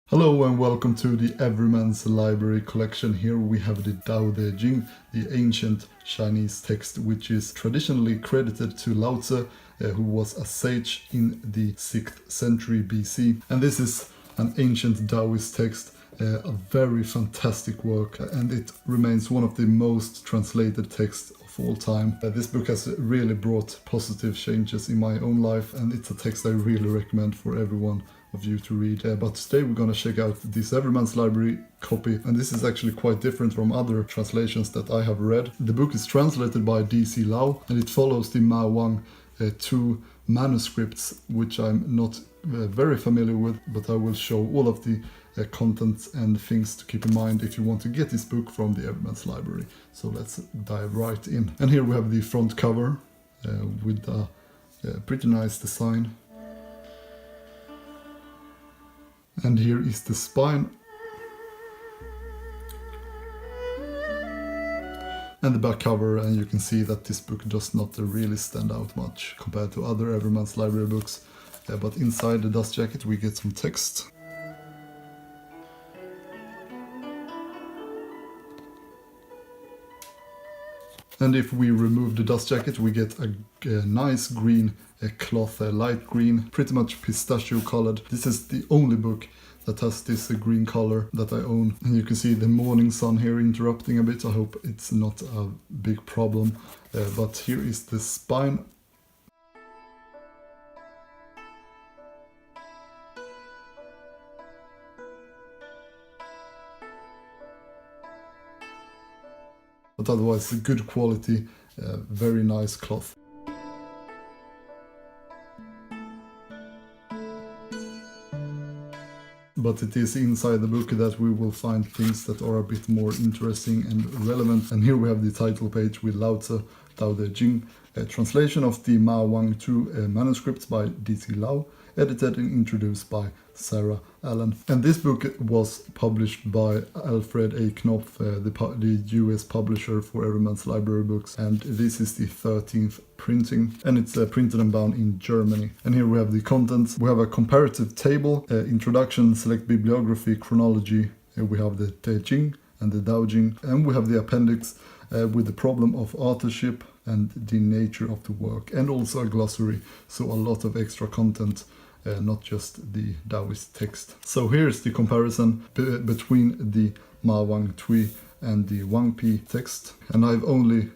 Hello and welcome to the Everyman's library collection. Here we have the Daodejing, the ancient Chinese text which is traditionally credited to Lao-Tzu, who was a sage in the 6th century BC. And this is an ancient Taoist text, a very fantastic work, and it remains one of the most translated texts of all time. This book has really brought positive changes in my own life, and it's a text I really recommend for everyone of you to read. But today we're gonna check out this Everyman's library copy, and this is actually quite different from other translations that I have read. The book is translated by D.C. Lau, and it follows the Ma Wang 2 manuscripts, which I'm not very familiar with, but I will show all of the contents and things to keep in mind if you want to get this book from the Everyman's library. So let's dive right in. And here we have the front cover with a pretty nice design. And here is the spine. And the back cover, and you can see that this book does not really stand out much compared to other Everyman's library books. But inside the dust jacket we get some text. And if we remove the dust jacket, we get a nice green cloth, light green, pretty much pistachio colored. This is the only book that has this green color that I own. And you can see the morning sun here interrupting a bit. I hope it's not a big problem. But here is the spine. But otherwise, good quality, very nice cloth. But it is inside the book that we will find things that are a bit more interesting and relevant. And here we have the title page with Lao-Tzu, Tao Te Ching, a translation of the Ma Wang 2 manuscripts by D.C. Lau, edited and introduced by Sarah Allen. And this book was published by Alfred A. Knopf, the US publisher for Everyman's library books. And this is the 13th printing, and it's printed and bound in Germany. And here we have the contents. We have a comparative table, introduction, select bibliography, chronology. We have the Te Ching and the Daodejing, and we have the appendix with the problem of authorship and the nature of the work, and also a glossary. So a lot of extra content. Not just the Taoist text. So here's the comparison between the Ma Wang Tui and the Wang Pi text. And I've only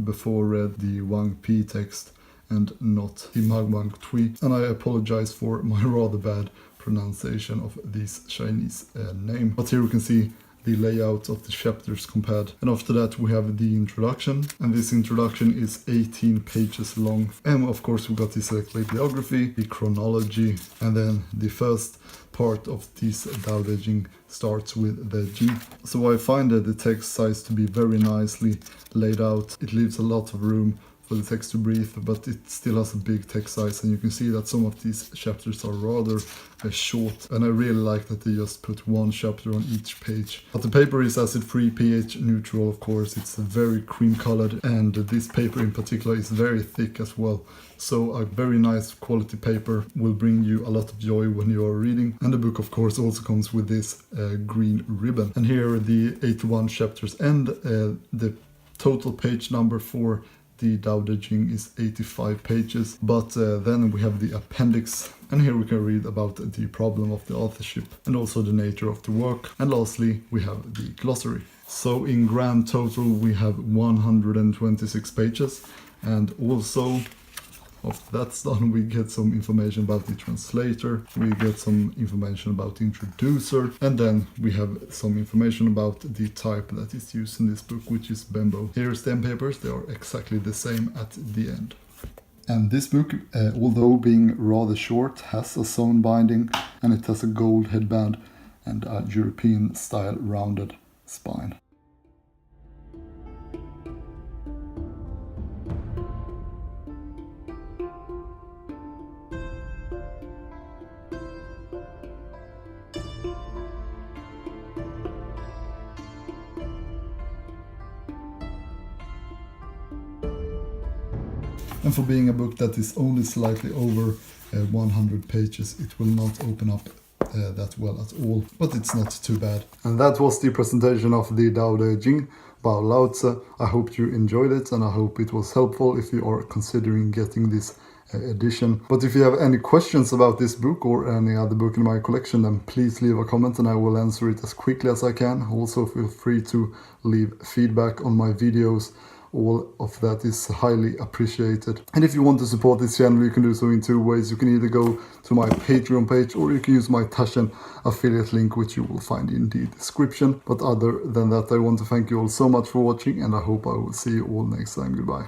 before read the Wang Pi text and not the Ma Wang Tui. And I apologize for my rather bad pronunciation of this Chinese name. But here we can see the layout of the chapters compared. And after that we have the introduction, and this introduction is 18 pages long. And of course we got the select bibliography, the chronology, and then the first part of this Daodejing starts with the Jing. So I find that the text size to be very nicely laid out. It leaves a lot of room for the text to breathe, but it still has a big text size, and you can see that some of these chapters are rather short, and I really like that they just put one chapter on each page. But the paper is acid-free, pH neutral, of course. It's very cream colored, and this paper in particular is very thick as well. So a very nice quality paper will bring you a lot of joy when you are reading. And the book of course also comes with this green ribbon. And here the 81 chapters end. The total page number for the Daodejing is 85 pages, but then we have the appendix, and here we can read about the problem of the authorship and also the nature of the work. And lastly we have the glossary. So in grand total we have 126 pages, and also after that's done we get some information about the translator, we get some information about the introducer, and then we have some information about the type that is used in this book, which is bembo. Here's the end papers, they are exactly the same at the end. And this book, although being rather short, has a sewn binding, and it has a gold headband and a European style rounded spine. And for being a book that is only slightly over 100 pages, it will not open up that well at all, but it's not too bad. And that was the presentation of the Daodejing by Lao-Tzu. I hope you enjoyed it, and I hope it was helpful if you are considering getting this edition. But if you have any questions about this book or any other book in my collection, then please leave a comment and I will answer it as quickly as I can. Also feel free to leave feedback on my videos. All of that is highly appreciated. And if you want to support this channel, you can do so in two ways. You can either go to my Patreon page, or you can use my Taoism affiliate link, which you will find in the description. But other than that, I want to thank you all so much for watching, and I hope I will see you all next time. Goodbye.